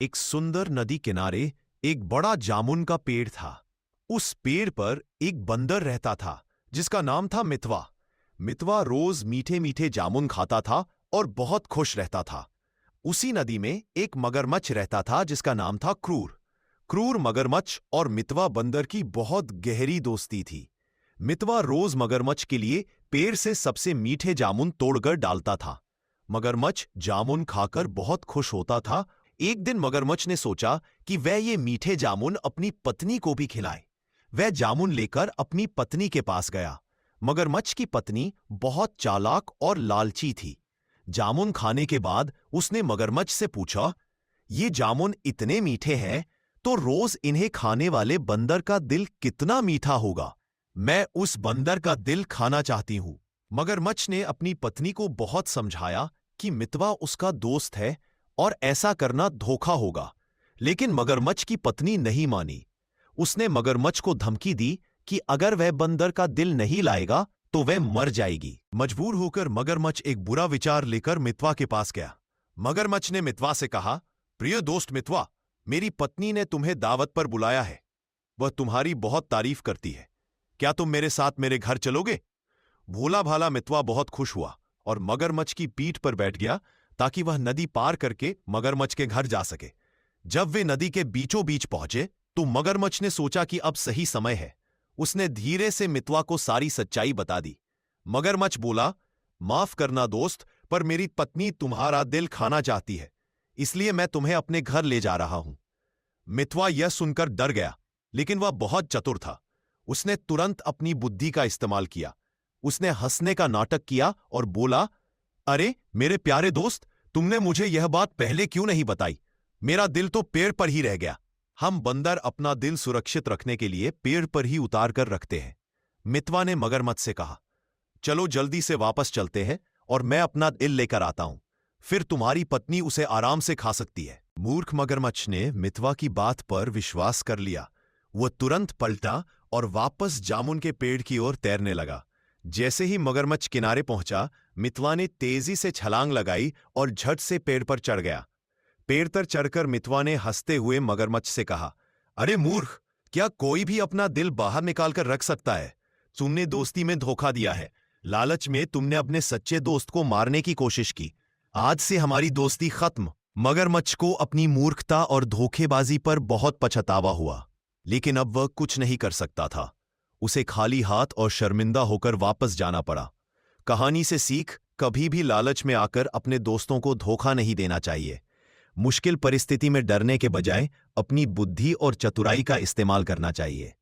एक सुंदर नदी किनारे एक बड़ा जामुन का पेड़ था। उस पेड़ पर एक बंदर रहता था जिसका नाम था मितवा। मितवा रोज मीठे मीठे जामुन खाता था और बहुत खुश रहता था। उसी नदी में एक मगरमच्छ रहता था जिसका नाम था क्रूर। क्रूर मगरमच्छ और मितवा बंदर की बहुत गहरी दोस्ती थी। मितवा रोज मगरमच्छ के लिए पेड़ से सबसे मीठे जामुन तोड़कर डालता था। मगरमच्छ जामुन खाकर बहुत खुश होता था। एक दिन मगरमच्छ ने सोचा कि वह ये मीठे जामुन अपनी पत्नी को भी खिलाए। वह जामुन लेकर अपनी पत्नी के पास गया। मगरमच्छ की पत्नी बहुत चालाक और लालची थी। जामुन खाने के बाद उसने मगरमच्छ से पूछा, ये जामुन इतने मीठे हैं तो रोज इन्हें खाने वाले बंदर का दिल कितना मीठा होगा। मैं उस बंदर का दिल खाना चाहती हूं। मगरमच्छ ने अपनी पत्नी को बहुत समझाया कि मितवा उसका दोस्त है और ऐसा करना धोखा होगा, लेकिन मगरमच्छ की पत्नी नहीं मानी। उसने मगरमच्छ को धमकी दी कि अगर वह बंदर का दिल नहीं लाएगा तो वह मर जाएगी। मजबूर होकर मगरमच्छ एक बुरा विचार लेकर मितवा के पास गया। मगरमच्छ ने मितवा से कहा, प्रिय दोस्त मितवा, मेरी पत्नी ने तुम्हें दावत पर बुलाया है। वह तुम्हारी बहुत तारीफ करती है। क्या तुम मेरे साथ मेरे घर चलोगे? भोला भाला मितवा बहुत खुश हुआ और मगरमच्छ की पीठ पर बैठ गया ताकि वह नदी पार करके मगरमच्छ के घर जा सके। जब वे नदी के बीचों बीच पहुंचे तो मगरमच्छ ने सोचा कि अब सही समय है। उसने धीरे से मितवा को सारी सच्चाई बता दी। मगरमच्छ बोला, माफ करना दोस्त, पर मेरी पत्नी तुम्हारा दिल खाना चाहती है, इसलिए मैं तुम्हें अपने घर ले जा रहा हूं। मितवा यह सुनकर डर गया, लेकिन वह बहुत चतुर था। उसने तुरंत अपनी बुद्धि का इस्तेमाल किया। उसने हंसने का नाटक किया और बोला, अरे मेरे प्यारे दोस्त, तुमने मुझे यह बात पहले क्यों नहीं बताई? मेरा दिल तो पेड़ पर ही रह गया। हम बंदर अपना दिल सुरक्षित रखने के लिए पेड़ पर ही उतार कर रखते हैं। मितवा ने मगरमच्छ से कहा, चलो जल्दी से वापस चलते हैं और मैं अपना दिल लेकर आता हूं, फिर तुम्हारी पत्नी उसे आराम से खा सकती है। मूर्ख मगरमच्छ ने मितवा की बात पर विश्वास कर लिया। वह तुरंत पलटा और वापस जामुन के पेड़ की ओर तैरने लगा। जैसे ही मगरमच्छ किनारे पहुंचा, मितवा ने तेजी से छलांग लगाई और झट से पेड़ पर चढ़ गया। पेड़ पर चढ़कर मितवा ने हंसते हुए मगरमच्छ से कहा, अरे मूर्ख, क्या कोई भी अपना दिल बाहर निकालकर रख सकता है? तुमने दोस्ती में धोखा दिया है। लालच में तुमने अपने सच्चे दोस्त को मारने की कोशिश की। आज से हमारी दोस्ती खत्म। मगरमच्छ को अपनी मूर्खता और धोखेबाजी पर बहुत पछतावा हुआ, लेकिन अब वह कुछ नहीं कर सकता था। उसे खाली हाथ और शर्मिंदा होकर वापस जाना पड़ा। कहानी से सीख, कभी भी लालच में आकर अपने दोस्तों को धोखा नहीं देना चाहिए। मुश्किल परिस्थिति में डरने के बजाय अपनी बुद्धि और चतुराई का इस्तेमाल करना चाहिए।